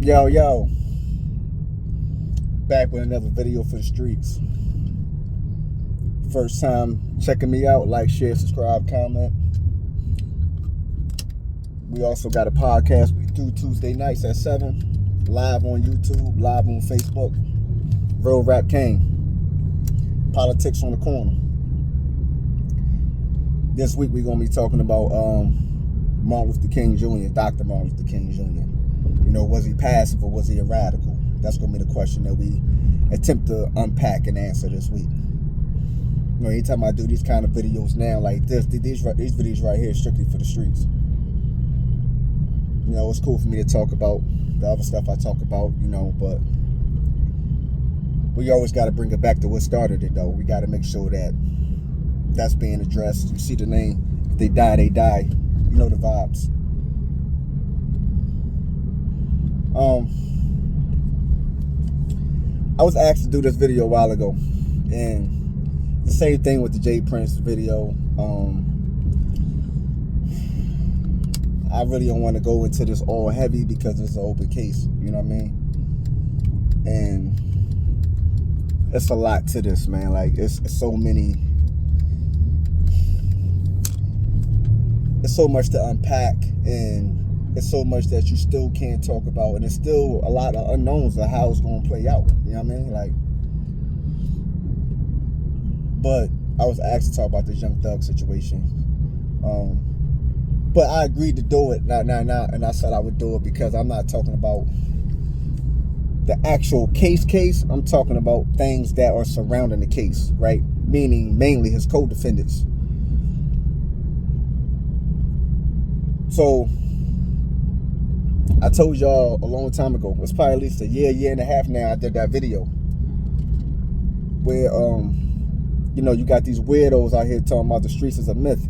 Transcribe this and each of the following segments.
Yo, back with another video for the streets. First time checking me out, like, share, subscribe, comment. We also got a podcast we do Tuesday nights at 7, live on YouTube, live on Facebook. Real Rap King, Politics on the Corner. This week we're going to be talking about Martin Luther King Jr., Dr. Martin Luther King Jr. You know, was he passive or was he a radical? That's going to be the question that we attempt to unpack and answer this week. You know, anytime I do these kind of videos now, like this, these videos right here, strictly for the streets. You know, it's cool for me to talk about the other stuff I talk about, you know, but we always got to bring it back to what started it, though. We got to make sure that that's being addressed. You see the name, if they die, they die. You know the vibes. I was asked to do this video a while ago, and the same thing with the J Prince video. I really don't want to go into this all heavy because it's an open case, you know what I mean? And it's a lot to this, man. Like, it's so many, it's so much to unpack, and it's so much that you still can't talk about, and there's still a lot of unknowns of how it's going to play out, you know what I mean? Like, but I was asked to talk about this Young Thug situation, but I agreed to do it, and I said I would do it because I'm not talking about the actual case. I'm talking about things that are surrounding the case, right? Meaning mainly his co-defendants. So I told y'all a long time ago, it's probably at least a year and a half now, I did that video where you know, you got these weirdos out here talking about the streets is a myth,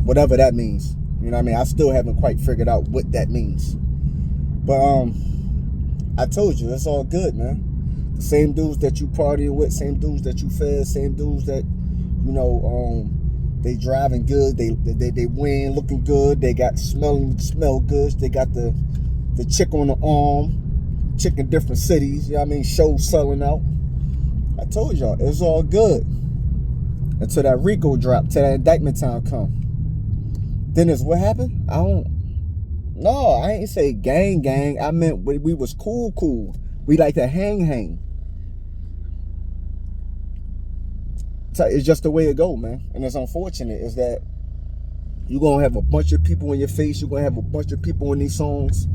whatever that means. You know what I mean? I still haven't quite figured out what that means, but I told you, it's all good, man. The same dudes that you partying with, same dudes that you fed, same dudes that, you know, they driving good, they win looking good, they got smell good, they got the chick on the arm, chick in different cities, you know what I mean, shows selling out. I told y'all, it's all good until that RICO drop, till that indictment time come. Then it's what happened? I ain't say gang. I meant we was cool. We like to hang. So it's just the way it go, man. And it's unfortunate is that you're going to have a bunch of people in your face. You're going to have a bunch of people in these songs.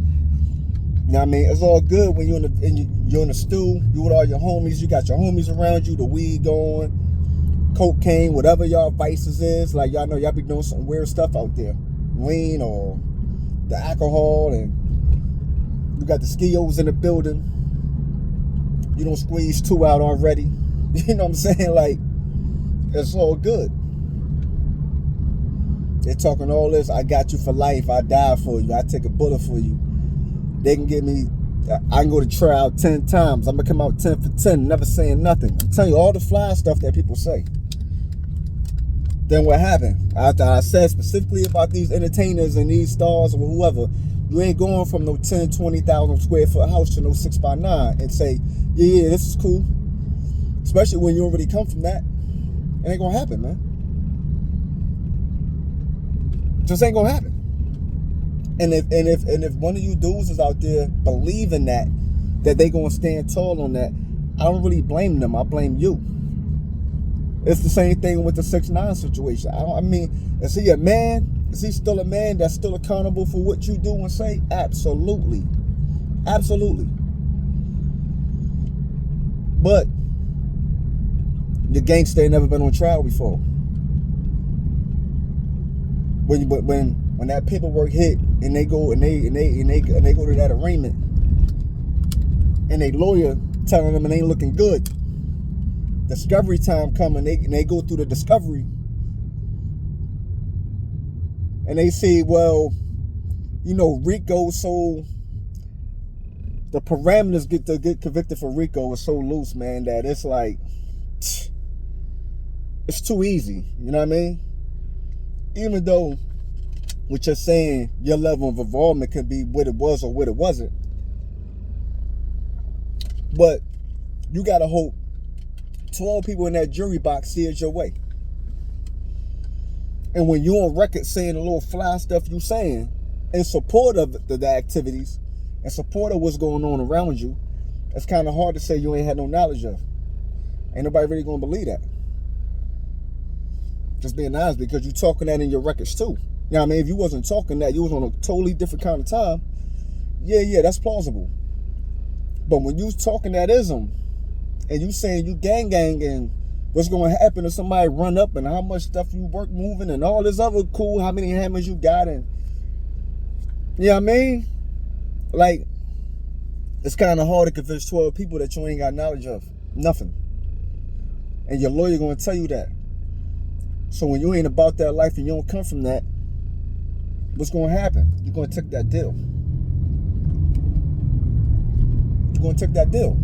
You know what I mean? It's all good when you're in the stew. You with all your homies. You got your homies around you. The weed going, cocaine, whatever y'all vices is. Like, y'all know y'all be doing some weird stuff out there. Lean or the alcohol, and you got the skios in the building. You don't squeeze 2 out already. You know what I'm saying? Like, it's all good. They're talking all this, I got you for life, I die for you, I take a bullet for you. They can get me, I can go to trial 10 times, I'm gonna come out 10 for 10, never saying nothing. I'm telling you all the fly stuff that people say. Then what happened? After I said specifically about these entertainers and these stars or whoever, you ain't going from no 10, 20,000 square foot house to no 6x9 and say, yeah, this is cool. Especially when you already come from that. It ain't gonna happen, man. Just ain't gonna happen. And if one of you dudes is out there believing that they gonna stand tall on that, I don't really blame them. I blame you. It's the same thing with the 6ix9ine situation. I mean, is he a man? Is he still a man that's still accountable for what you do and say? Absolutely. But the gangster ain't never been on trial before. When that paperwork hit and they go to that arraignment and they lawyer telling them it ain't looking good, discovery time coming, and they go through the discovery and they say, well, you know, RICO, so the parameters get convicted for RICO is so loose, man, that it's like, it's too easy, you know what I mean? Even though What you're saying, your level of involvement could be what it was or what it wasn't. But you gotta hope 12 people in that jury box see it your way. And when you're on record saying the little fly stuff you saying in support of the activities, in support of what's going on around you, it's kind of hard to say you ain't had no knowledge of. Ain't nobody really gonna believe that. Just being honest, because you talking that in your records too. You know what I mean? If you wasn't talking that, you was on a totally different kind of time, yeah, that's plausible. But when you talking that ism, and you saying you gang and what's going to happen if somebody run up and how much stuff you work moving and all this other cool, how many hammers you got, and you know what I mean? Like, it's kind of hard to convince 12 people that you ain't got knowledge of. Nothing. And your lawyer going to tell you that. So when you ain't about that life and you don't come from that, what's going to happen? You're going to take that deal. You're going to take that deal.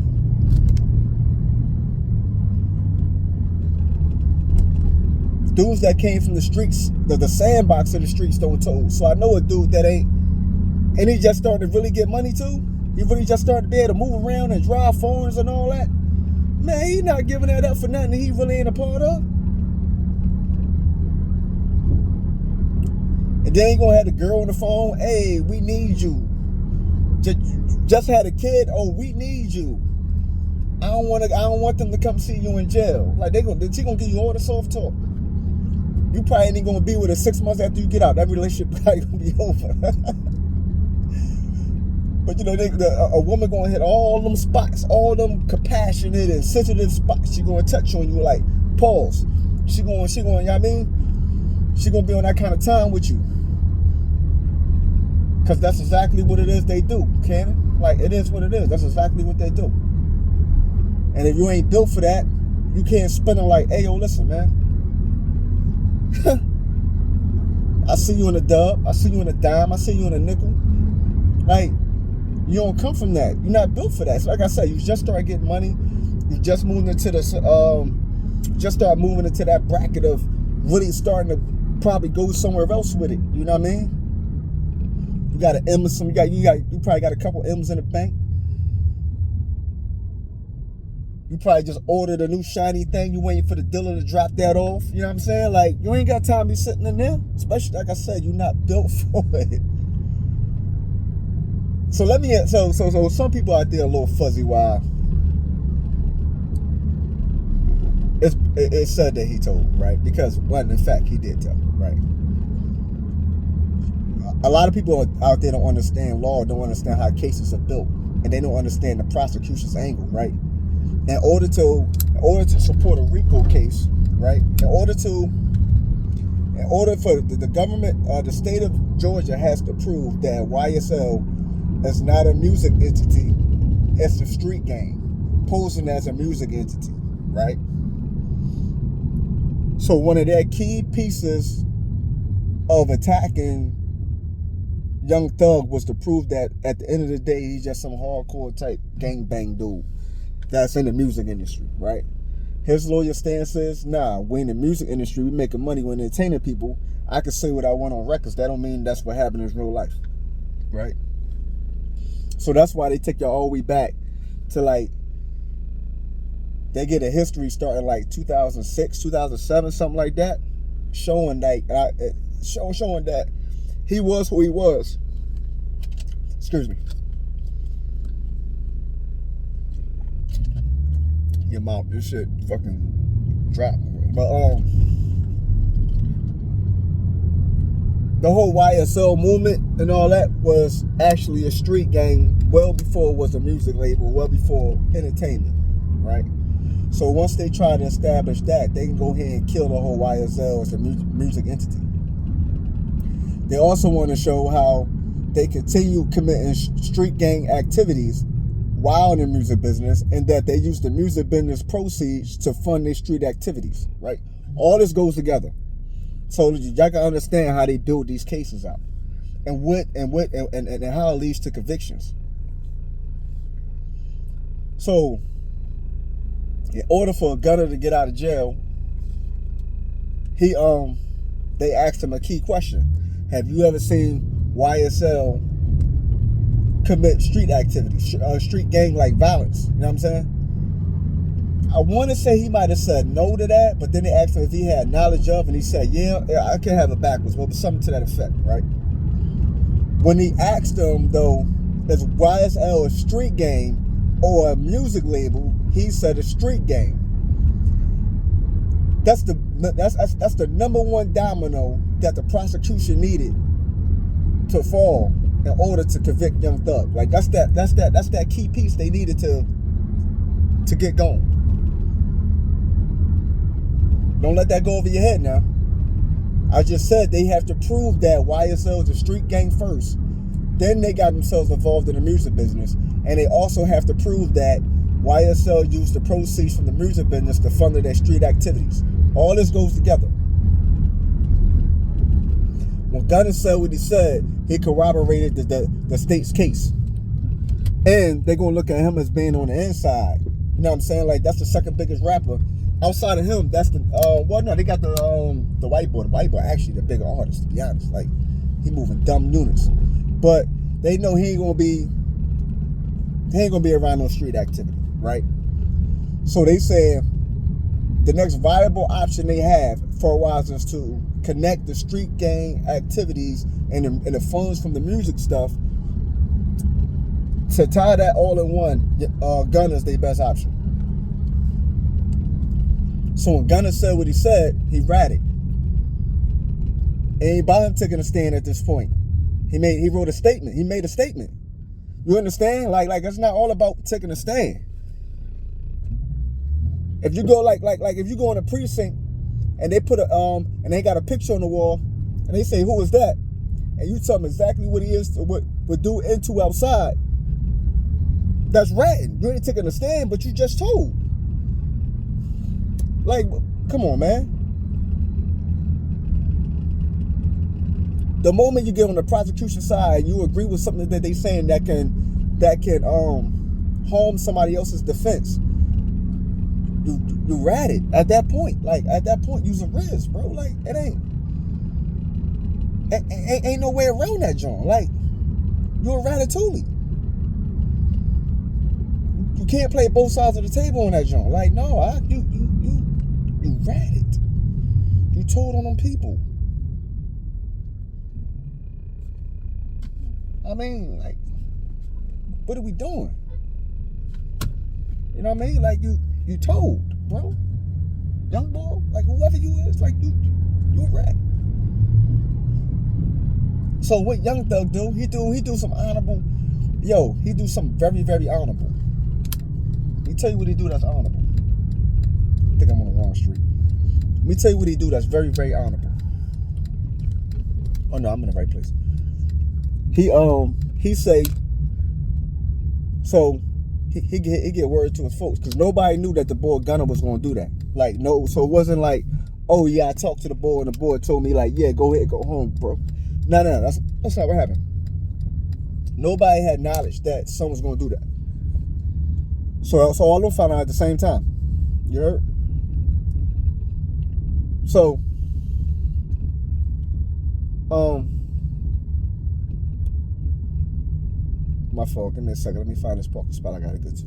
Dudes that came from the streets, the sandbox of the streets don't told. So I know a dude that ain't, and he just started to really get money too. He really just started to be able to move around and drive foreigns and all that. Man, he not giving that up for nothing that he really ain't a part of. And then he gonna have the girl on the phone. Hey, we need you. Just had a kid. Oh, we need you. I don't want them to come see you in jail. Like she gonna give you all the soft talk. You probably ain't gonna be with her 6 months after you get out. That relationship probably gonna be over. But you know, a woman gonna hit all them spots, all them compassionate and sensitive spots. She gonna touch on you like, pause. She gonna, you know what I mean? She gonna be on that kind of time with you. Cause that's exactly what it is they do, Cannon. Like, it is what it is. That's exactly what they do. And if you ain't built for that, you can't spin it like, hey, yo, listen, man. I see you in a dub. I see you in a dime. I see you in a nickel. Like, you don't come from that. You're not built for that. So like I said, you just start getting money. You just moving into the, just start moving into that bracket of really starting to probably go somewhere else with it. You know what I mean? You got an M or some. You probably got a couple M's in the bank. You probably just ordered a new shiny thing. You waiting for the dealer to drop that off. You know what I'm saying? Like, you ain't got time to be sitting in there. Especially, like I said, you're not built for it. So so some people out there are a little fuzzy why it's said that he told, right? Because, well, in fact, he did tell, right? A lot of people out there don't understand law, don't understand how cases are built, and they don't understand the prosecution's angle, right? In order to support a RICO case, right? In order for the government, the state of Georgia has to prove that YSL is not a music entity, it's a street gang, posing as a music entity, right? So one of their key pieces of attacking Young Thug was to prove that at the end of the day, he's just some hardcore type gangbang dude that's in the music industry, right? His lawyer stance is, nah, we in the music industry, we making money, we're entertaining people. I can say what I want on records. That don't mean that's what happened in real life, right? So that's why they take y'all all the way back to, like, they get a history starting like 2006, 2007, something like that, showing showing that he was who he was. Excuse me. Your mouth, this shit fucking dropped. But the whole YSL movement and all that was actually a street gang well before it was a music label, well before entertainment, right? So once they try to establish that, they can go ahead and kill the whole YSL as a music entity. They also want to show how they continue committing street gang activities while in the music business, and that they use the music business proceeds to fund their street activities, right? All this goes together. So y'all can understand how they build these cases out, and how it leads to convictions. So, in order for a gunner to get out of jail, they asked him a key question. Have you ever seen YSL commit street activities, street gang like violence? You know what I'm saying? I want to say he might have said no to that, but then they asked him if he had knowledge of, and he said, yeah, I can have it backwards, but something to that effect, right? When he asked him, though, is YSL a street gang or a music label, he said a street gang. That's the number one domino that the prosecution needed to fall in order to convict Young Thug. Like that's that key piece they needed to get going. Don't let that go over your head now. I just said they have to prove that YSL is a street gang first. Then they got themselves involved in the music business. And they also have to prove that YSL used the proceeds from the music business to fund their street activities. All this goes together. When Gunna said what he said, he corroborated the state's case. And they're going to look at him as being on the inside. You know what I'm saying? Like, that's the second biggest rapper. Outside of him, that's the, they got the white boy. The white boy actually the bigger artist, to be honest. Like, he moving dumb units. But they know he ain't gonna be around no street activity, right? So they said the next viable option they have for a while is to connect the street gang activities and the funds from the music stuff to tie that all in one. Gunna's their best option. So when Gunna said what he said, he ratted. It ain't about him taking a stand at this point. He wrote a statement. He made a statement. You understand? Like it's not all about taking a stand. If you go like if you go in a precinct and they put and they got a picture on the wall and they say, who is that? And you tell them exactly what he is, what do into outside. That's ratting. You ain't taking a stand, but you just told. Like, come on, man. The moment you get on the prosecution side, you agree with something that they saying that can harm somebody else's defense. You ratted at that point. Like at that point, you's a risk, bro. Like it ain't no way around that, John. Like you're a ratatouille. You can't play both sides of the table on that, John. Like no, you ratted. You told on them people. I mean, like, what are we doing? You know what I mean? Like, you told, bro. Young boy, like, whoever you is, like, you a rat. So what Young Thug do, he do some honorable, he do something very, very honorable. Let me tell you what he do that's honorable. I think I'm on the wrong street. Let me tell you what he do that's very, very honorable. Oh, no, I'm in the right place. He say, so he get word to his folks because nobody knew that the boy Gunna was gonna do that. Like no, so it wasn't like, oh yeah, I talked to the boy and the boy told me like, yeah, go ahead, go home, bro. No, that's not what happened. Nobody had knowledge that someone was gonna do that. So all of them found out at the same time. You heard? So, my fault. Give me a second. Let me find this parking spot I gotta get to.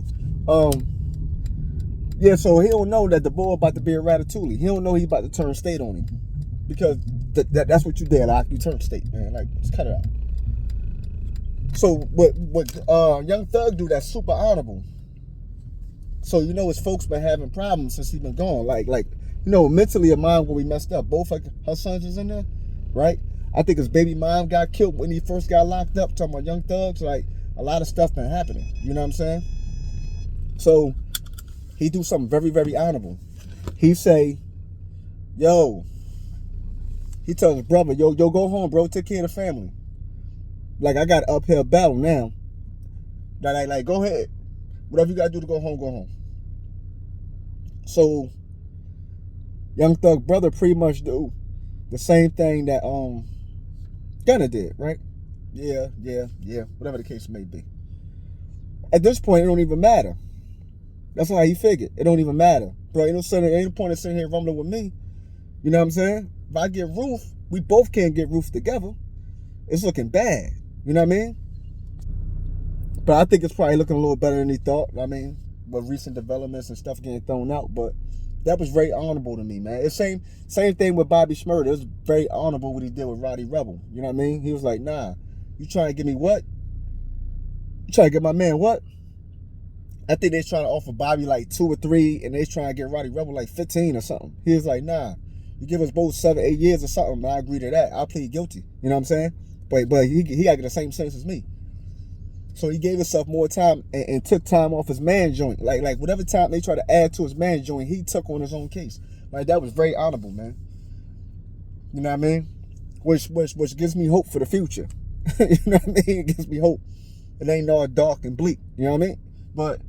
Yeah, so he don't know that the boy about to be a ratatouille. He don't know he about to turn state on him. Because that's what you did, like you turned state, man. Like, let's cut it out. So what Young Thug do that's super honorable. So you know his folks been having problems since he been gone. Like mentally her mom when we messed up. Both her sons is in there, right? I think his baby mom got killed when he first got locked up. Talking about Young Thugs, like a lot of stuff been happening. You know what I'm saying? So he do something very, very honorable. He say, he tells his brother, yo, go home, bro. Take care of the family. Like, I got an uphill battle now. Like, go ahead. Whatever you got to do to go home, go home. So, Young Thug brother pretty much do the same thing that Gunna did, right? Yeah. Whatever the case may be. At this point, it don't even matter. That's how he figured. It don't even matter. Bro, ain't no point in sitting here rumbling with me. You know what I'm saying? If I get Ruth, we both can't get Ruth together. It's looking bad. You know what I mean? But I think it's probably looking a little better than he thought. I mean, with recent developments and stuff getting thrown out. But that was very honorable to me, man. It's same thing with Bobby Shmurda. It was very honorable what he did with Roddy Rebel. You know what I mean? He was like, nah, you trying to give me what? You trying to get my man what? I think they're trying to offer Bobby like 2 or 3, and they trying to get Roddy Rebel like 15 or something. He was like, nah, you give us both 7, 8 years or something, and I agree to that. I'll plead guilty. You know what I'm saying? But he got to get the same sentence as me. So he gave himself more time and took time off his man joint. Like whatever time they try to add to his man joint, he took on his own case. Like that was very honorable, man. You know what I mean? Which gives me hope for the future. You know what I mean? It gives me hope. It ain't all dark and bleak. You know what I mean? But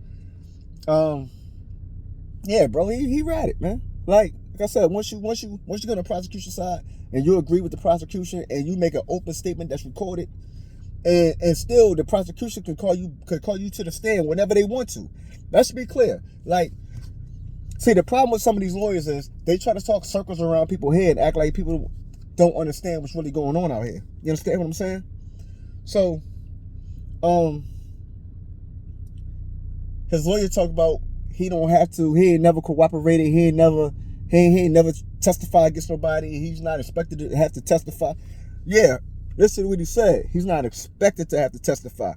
yeah, bro, he read it, man. Like I said, once you go on the prosecution side and you agree with the prosecution and you make an open statement that's recorded, and still the prosecution could call you to the stand whenever they want to. That should be clear. Like, see, the problem with some of these lawyers is they try to talk circles around people's head and act like people don't understand what's really going on out here. You understand what I'm saying? So, his lawyer talked about he ain't never cooperated, he ain't never testified against nobody, he's not expected to have to testify. Yeah, listen to what he said. He's not expected to have to testify.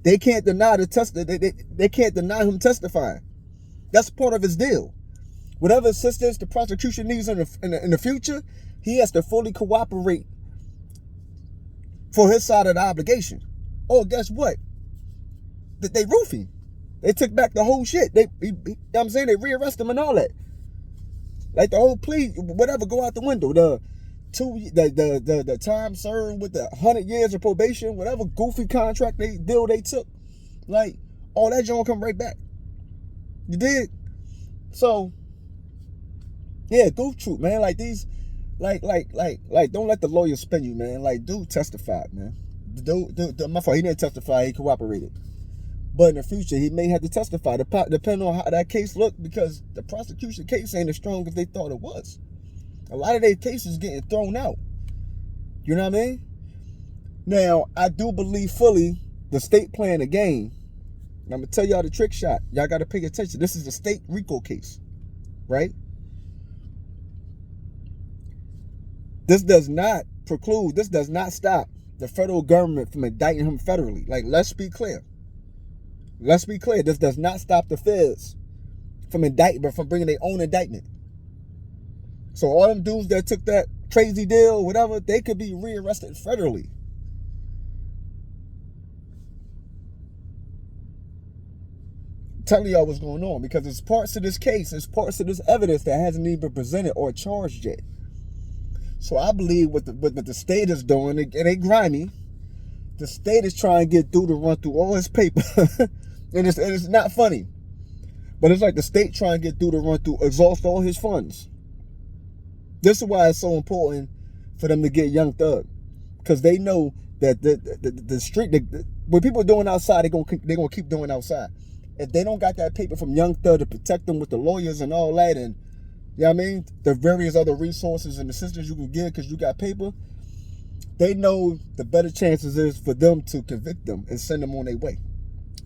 They can't deny they can't deny him testifying. That's part of his deal. Whatever assistance the prosecution needs in the future, he has to fully cooperate for his side of the obligation. Oh, guess what? They roof him. They took back the whole shit. You know what I'm saying? They rearrested him and all that. Like the whole plea, whatever, go out the window. The time served with the 100 years of probation, whatever goofy contract they took, like all that junk come right back. You did? So yeah, goof troop, man. Like these, like don't let the lawyer spin you, man. Like dude testified, man. My fault, he didn't testify, he cooperated. But in the future, he may have to testify, depending on how that case looked, because the prosecution case ain't as strong as they thought it was. A lot of their cases getting thrown out. You know what I mean? Now, I do believe fully the state playing the game. And I'm going to tell y'all the trick shot. Y'all got to pay attention. This is a state RICO case, right? This does not stop the federal government from indicting him federally. Like, let's be clear. This does not stop the feds from bringing their own indictment. So all them dudes that took that crazy deal, whatever, they could be rearrested federally. I'm telling y'all what's going on, because there's parts of this case, there's parts of this evidence that hasn't even been presented or charged yet. So I believe what the state is doing, it ain't grimy. The state is trying to get Dude to run through all his paper. and it's not funny. But it's like the state trying to get Dude to exhaust all his funds. This is why it's so important for them to get Young Thug. Because they know that the street, what people are doing outside, they're gonna keep doing outside. If they don't got that paper from Young Thug to protect them with the lawyers and all that, and you know what I mean, the various other resources and assistance you can get because you got paper, they know the better chances is for them to convict them and send them on their way.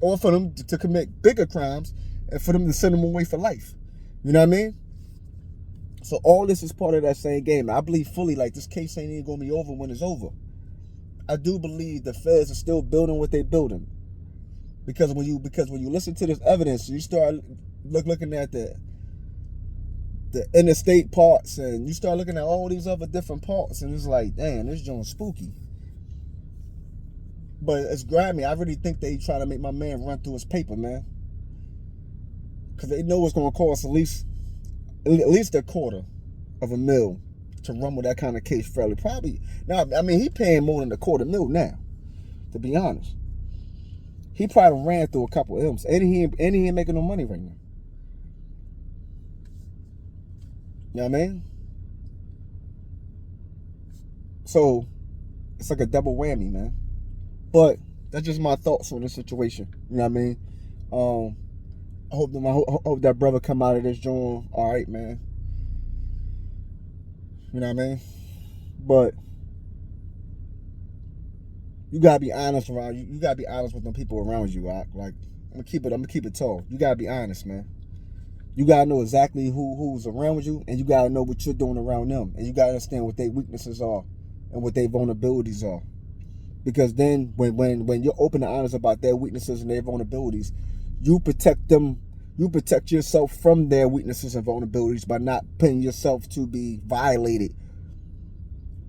Or for them to commit bigger crimes and for them to send them away for life. You know what I mean? So all this is part of that same game. I believe fully like this case ain't even going to be over when it's over. I do believe the feds are still building what they're building. Because when you listen to this evidence, you start looking at the interstate parts, and you start looking at all these other different parts, and it's like, damn, this joint's spooky. But it's grimy. I really think they trying to make my man run through his paper, man. Because they know it's going to cost at least $250,000 to run with that kind of case fairly. Probably. Now, I mean, he paying more than $250,000 now, to be honest. He probably ran through a couple of M's. And he ain't making no money right now. You know what I mean? So, it's like a double whammy, man. But that's just my thoughts on this situation. You know what I mean? I hope that brother come out of this joint all right, man. You know what I mean? But You gotta be honest around you. You gotta be honest with them people around you, Rock. Like, I'm gonna keep it tall. You gotta be honest, man. You gotta know exactly who's around you, and you gotta know what you're doing around them, and you gotta understand what their weaknesses are and what their vulnerabilities are. Because then, when you're open and honest about their weaknesses and their vulnerabilities, you protect them. You protect yourself from their weaknesses and vulnerabilities by not putting yourself to be violated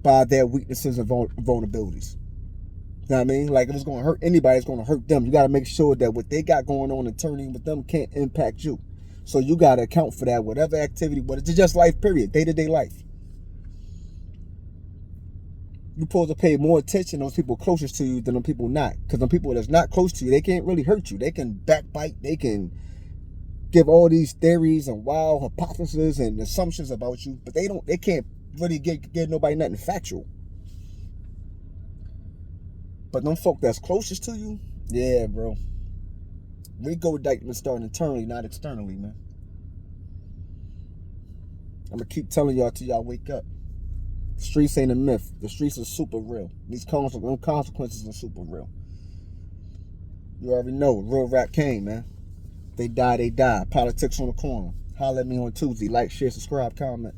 by their weaknesses and vulnerabilities. You know what I mean? Like, if it's going to hurt anybody, it's going to hurt them. You got to make sure that what they got going on internally with them can't impact you. So you got to account for that, whatever activity, but it's just life, period, day-to-day life. You're supposed to pay more attention to those people closest to you than the people not. Because the people that's not close to you, they can't really hurt you. They can backbite. They can give all these theories and wild hypotheses and assumptions about you, but they can't really get nobody nothing factual. But them folk that's closest to you, yeah, bro. Rico Dykeman starting internally, not externally, man. I'm gonna keep telling y'all till y'all wake up. The streets ain't a myth. The streets are super real. These consequences are super real. You already know, real rap came, man. They die, they die. Politics on the corner. Holler at me on Tuesday. Like, share, subscribe, comment.